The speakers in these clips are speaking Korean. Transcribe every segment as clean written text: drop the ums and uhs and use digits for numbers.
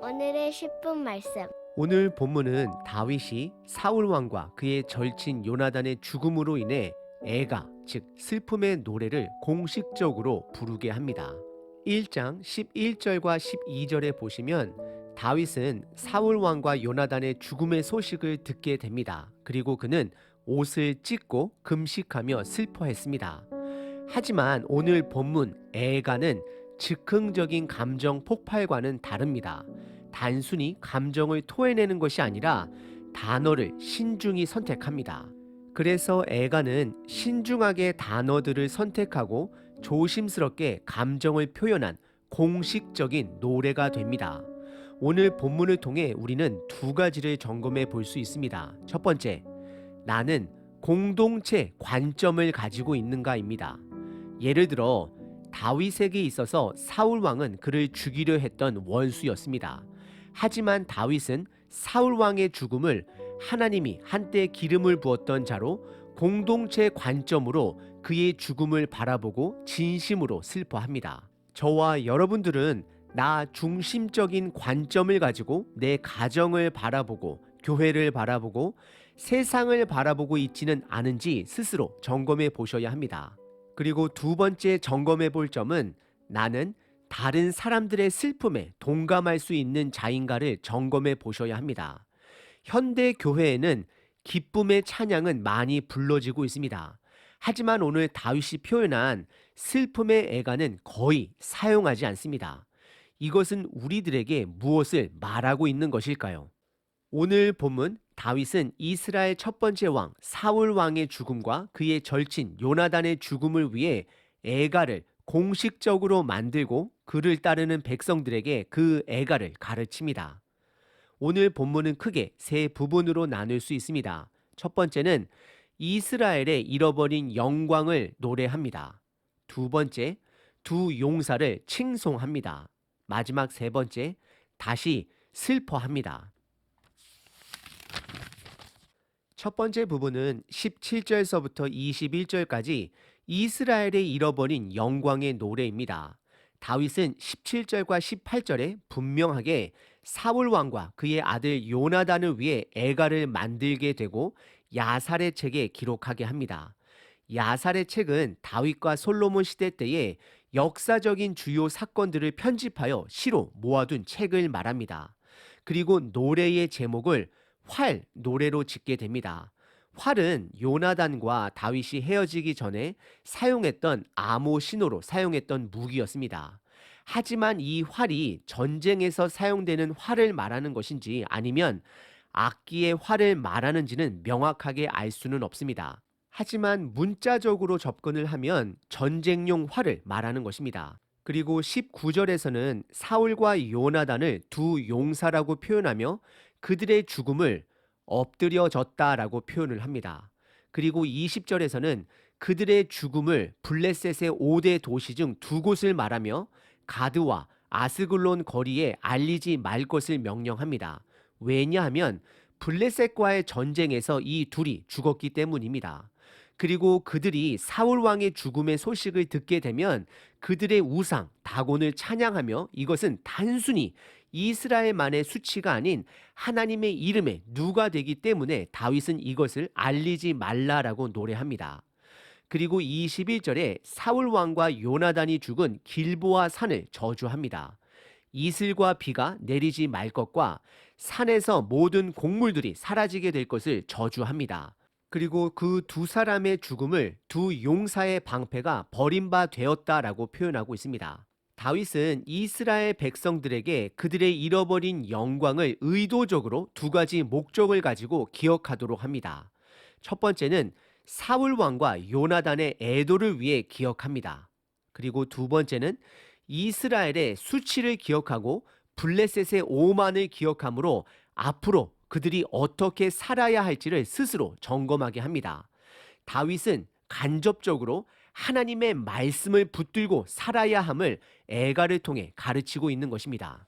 오늘의 10분 말씀. 오늘 본문은 다윗이 사울 왕과 그의 절친 요나단의 죽음으로 인해 애가, 즉 슬픔의 노래를 공식적으로 부르게 합니다. 1장 11절과 12절에 보시면 다윗은 사울 왕과 요나단의 죽음의 소식을 듣게 됩니다. 그리고 그는 옷을 찢고 금식하며 슬퍼했습니다. 하지만 오늘 본문 애가는 즉흥적인 감정 폭발과는 다릅니다. 단순히 감정을 토해내는 것이 아니라 단어를 신중히 선택합니다. 그래서 애가는 신중하게 단어들을 선택하고 조심스럽게 감정을 표현한 공식적인 노래가 됩니다. 오늘 본문을 통해 우리는 두 가지를 점검해 볼 수 있습니다. 첫 번째, 나는 공동체 관점을 가지고 있는가입니다. 예를 들어 다윗에게 있어서 사울 왕은 그를 죽이려 했던 원수였습니다. 하지만 다윗은 사울 왕의 죽음을 하나님이 한때 기름을 부었던 자로 공동체 관점으로 그의 죽음을 바라보고 진심으로 슬퍼합니다. 저와 여러분들은 나 중심적인 관점을 가지고 내 가정을 바라보고 교회를 바라보고 세상을 바라보고 있지는 않은지 스스로 점검해 보셔야 합니다. 그리고 두 번째 점검해 볼 점은 나는 다른 사람들의 슬픔에 동감할 수 있는 자인가를 점검해 보셔야 합니다. 현대 교회에는 기쁨의 찬양은 많이 불러지고 있습니다. 하지만 오늘 다윗이 표현한 슬픔의 애가는 거의 사용하지 않습니다. 이것은 우리들에게 무엇을 말하고 있는 것일까요? 오늘 본문 다윗은 이스라엘 첫 번째 왕 사울 왕의 죽음과 그의 절친 요나단의 죽음을 위해 애가를 공식적으로 만들고 그를 따르는 백성들에게 그 애가를 가르칩니다. 오늘 본문은 크게 세 부분으로 나눌 수 있습니다. 첫 번째는 이스라엘의 잃어버린 영광을 노래합니다. 두 번째, 두 용사를 칭송합니다. 마지막 세 번째, 다시 슬퍼합니다. 첫 번째 부분은 17절서부터 21절까지 이스라엘의 잃어버린 영광의 노래입니다. 다윗은 17절과 18절에 분명하게 사울 왕과 그의 아들 요나단을 위해 애가를 만들게 되고 야살의 책에 기록하게 합니다. 야살의 책은 다윗과 솔로몬 시대 때의 역사적인 주요 사건들을 편집하여 시로 모아둔 책을 말합니다. 그리고 노래의 제목을 활 노래로 짓게 됩니다. 활은 요나단과 다윗이 헤어지기 전에 사용했던 암호 신호로 사용했던 무기였습니다. 하지만 이 활이 전쟁에서 사용되는 활을 말하는 것인지 아니면 악기의 활을 말하는지는 명확하게 알 수는 없습니다. 하지만 문자적으로 접근을 하면 전쟁용 활을 말하는 것입니다. 그리고 19절에서는 사울과 요나단을 두 용사라고 표현하며 그들의 죽음을 엎드려졌다라고 표현을 합니다. 그리고 20절에서는 그들의 죽음을 블레셋의 5대 도시 중 두 곳을 말하며 가드와 아스글론 거리에 알리지 말 것을 명령합니다. 왜냐하면 블레셋과의 전쟁에서 이 둘이 죽었기 때문입니다. 그리고 그들이 사울 왕의 죽음의 소식을 듣게 되면 그들의 우상 다곤을 찬양하며 이것은 단순히 이스라엘만의 수치가 아닌 하나님의 이름에 누가 되기 때문에 다윗은 이것을 알리지 말라라고 노래합니다. 그리고 21절에 사울 왕과 요나단이 죽은 길보아 산을 저주합니다. 이슬과 비가 내리지 말 것과 산에서 모든 곡물들이 사라지게 될 것을 저주합니다. 그리고 그 두 사람의 죽음을 두 용사의 방패가 버림바 되었다라고 표현하고 있습니다. 다윗은 이스라엘 백성들에게 그들의 잃어버린 영광을 의도적으로 두 가지 목적을 가지고 기억하도록 합니다. 첫 번째는 사울 왕과 요나단의 애도를 위해 기억합니다. 그리고 두 번째는 이스라엘의 수치를 기억하고 블레셋의 오만을 기억하므로 앞으로 그들이 어떻게 살아야 할지를 스스로 점검하게 합니다. 다윗은 간접적으로 하나님의 말씀을 붙들고 살아야 함을 애가를 통해 가르치고 있는 것입니다.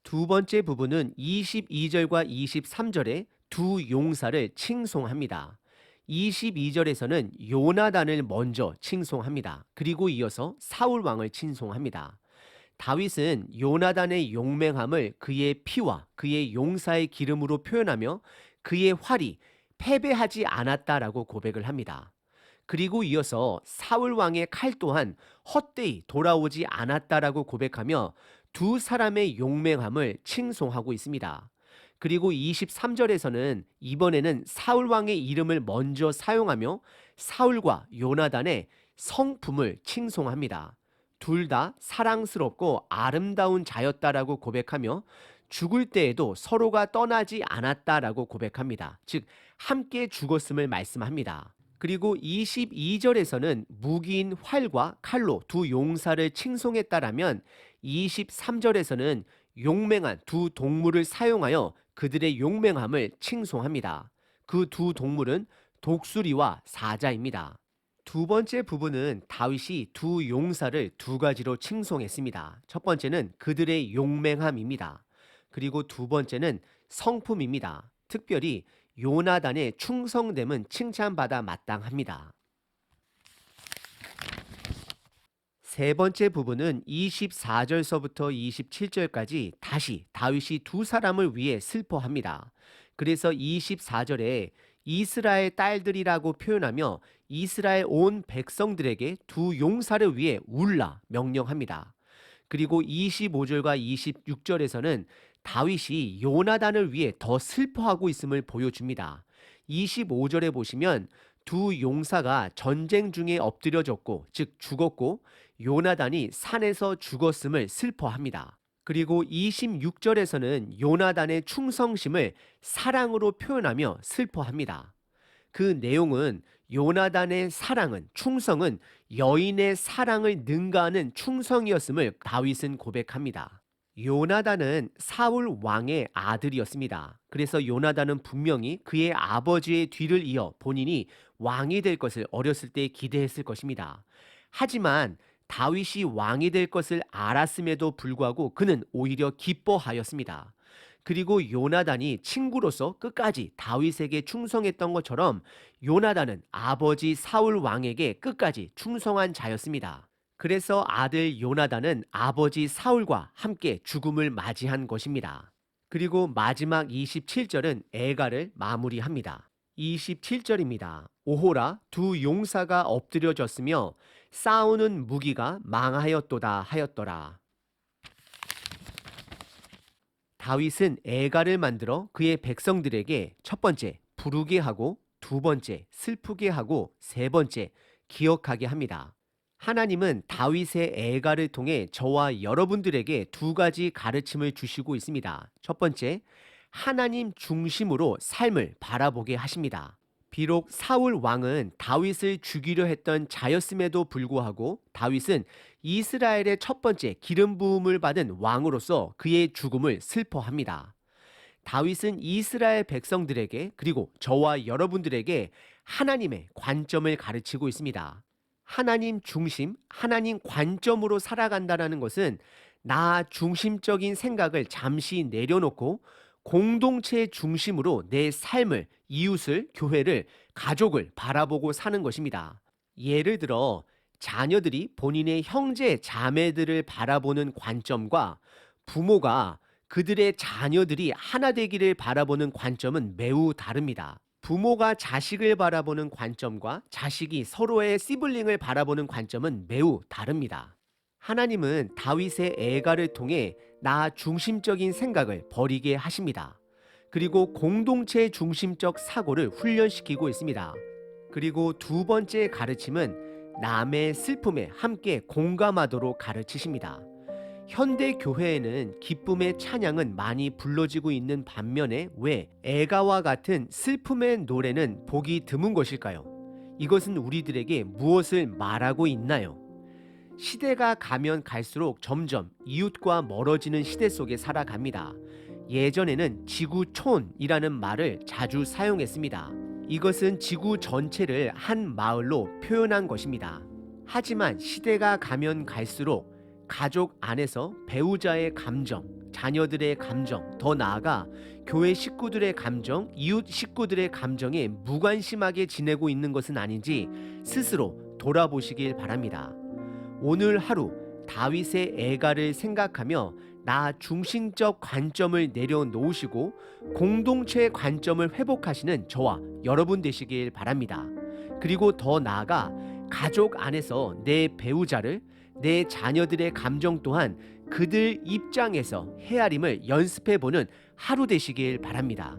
두 번째 부분은 22절과 23절에 두 용사를 칭송합니다. 22절에서는 요나단을 먼저 칭송합니다. 그리고 이어서 사울 왕을 칭송합니다. 다윗은 요나단의 용맹함을 그의 피와 그의 용사의 기름으로 표현하며 그의 활이 패배하지 않았다라고 고백을 합니다. 그리고 이어서 사울 왕의 칼 또한 헛되이 돌아오지 않았다라고 고백하며 두 사람의 용맹함을 칭송하고 있습니다. 그리고 23절에서는 이번에는 사울 왕의 이름을 먼저 사용하며 사울과 요나단의 성품을 칭송합니다. 둘 다 사랑스럽고 아름다운 자였다라고 고백하며 죽을 때에도 서로가 떠나지 않았다라고 고백합니다. 즉 함께 죽었음을 말씀합니다. 그리고 22절에서는 무기인 활과 칼로 두 용사를 칭송했다라면 23절에서는 용맹한 두 동물을 사용하여 그들의 용맹함을 칭송합니다. 그 두 동물은 독수리와 사자입니다. 두 번째 부분은 다윗이 두 용사를 두 가지로 칭송했습니다. 첫 번째는 그들의 용맹함입니다. 그리고 두 번째는 성품입니다. 특별히 요나단의 충성됨은 칭찬받아 마땅합니다. 세 번째 부분은 24절서부터 27절까지 다시 다윗이 두 사람을 위해 슬퍼합니다. 그래서 24절에 이스라엘 딸들이라고 표현하며 이스라엘 온 백성들에게 두 용사를 위해 울라 명령합니다. 그리고 25절과 26절에서는 다윗이 요나단을 위해 더 슬퍼하고 있음을 보여줍니다. 25절에 보시면 두 용사가 전쟁 중에 엎드려졌고 즉 죽었고 요나단이 산에서 죽었음을 슬퍼합니다. 그리고 26절에서는 요나단의 충성심을 사랑으로 표현하며 슬퍼합니다. 그 내용은 요나단의 사랑은 충성은 여인의 사랑을 능가하는 충성이었음을 다윗은 고백합니다. 요나단은 사울 왕의 아들이었습니다. 그래서 요나단은 분명히 그의 아버지의 뒤를 이어 본인이 왕이 될 것을 어렸을 때 기대했을 것입니다. 하지만 다윗이 왕이 될 것을 알았음에도 불구하고 그는 오히려 기뻐하였습니다. 그리고 요나단이 친구로서 끝까지 다윗에게 충성했던 것처럼 요나단은 아버지 사울 왕에게 끝까지 충성한 자였습니다. 그래서 아들 요나단은 아버지 사울과 함께 죽음을 맞이한 것입니다. 그리고 마지막 27절은 애가를 마무리합니다. 27절입니다. 오호라 두 용사가 엎드려졌으며 싸우는 무기가 망하였도다 하였더라. 다윗은 애가를 만들어 그의 백성들에게 첫 번째 부르게 하고 두 번째 슬프게 하고 세 번째 기억하게 합니다. 하나님은 다윗의 애가를 통해 저와 여러분들에게 두 가지 가르침을 주시고 있습니다. 첫 번째, 하나님 중심으로 삶을 바라보게 하십니다. 비록 사울 왕은 다윗을 죽이려 했던 자였음에도 불구하고 다윗은 이스라엘의 첫 번째 기름 부음을 받은 왕으로서 그의 죽음을 슬퍼합니다. 다윗은 이스라엘 백성들에게 그리고 저와 여러분들에게 하나님의 관점을 가르치고 있습니다. 하나님 중심, 하나님 관점으로 살아간다는 것은 나 중심적인 생각을 잠시 내려놓고 공동체 중심으로 내 삶을, 이웃을, 교회를, 가족을 바라보고 사는 것입니다. 예를 들어 자녀들이 본인의 형제, 자매들을 바라보는 관점과 부모가 그들의 자녀들이 하나 되기를 바라보는 관점은 매우 다릅니다. 부모가 자식을 바라보는 관점과 자식이 서로의 시블링을 바라보는 관점은 매우 다릅니다. 하나님은 다윗의 애가를 통해 나 중심적인 생각을 버리게 하십니다. 그리고 공동체 중심적 사고를 훈련시키고 있습니다. 그리고 두 번째 가르침은 남의 슬픔에 함께 공감하도록 가르치십니다. 현대 교회에는 기쁨의 찬양은 많이 불러지고 있는 반면에 왜 애가와 같은 슬픔의 노래는 보기 드문 것일까요? 이것은 우리들에게 무엇을 말하고 있나요? 시대가 가면 갈수록 점점 이웃과 멀어지는 시대 속에 살아갑니다. 예전에는 지구촌이라는 말을 자주 사용했습니다. 이것은 지구 전체를 한 마을로 표현한 것입니다. 하지만 시대가 가면 갈수록 가족 안에서 배우자의 감정, 자녀들의 감정, 더 나아가 교회 식구들의 감정, 이웃 식구들의 감정에 무관심하게 지내고 있는 것은 아닌지 스스로 돌아보시길 바랍니다. 오늘 하루 다윗의 애가를 생각하며 나 중심적 관점을 내려놓으시고 공동체의 관점을 회복하시는 저와 여러분 되시길 바랍니다. 그리고 더 나아가 가족 안에서 내 배우자를, 내 자녀들의 감정 또한 그들 입장에서 헤아림을 연습해보는 하루 되시길 바랍니다.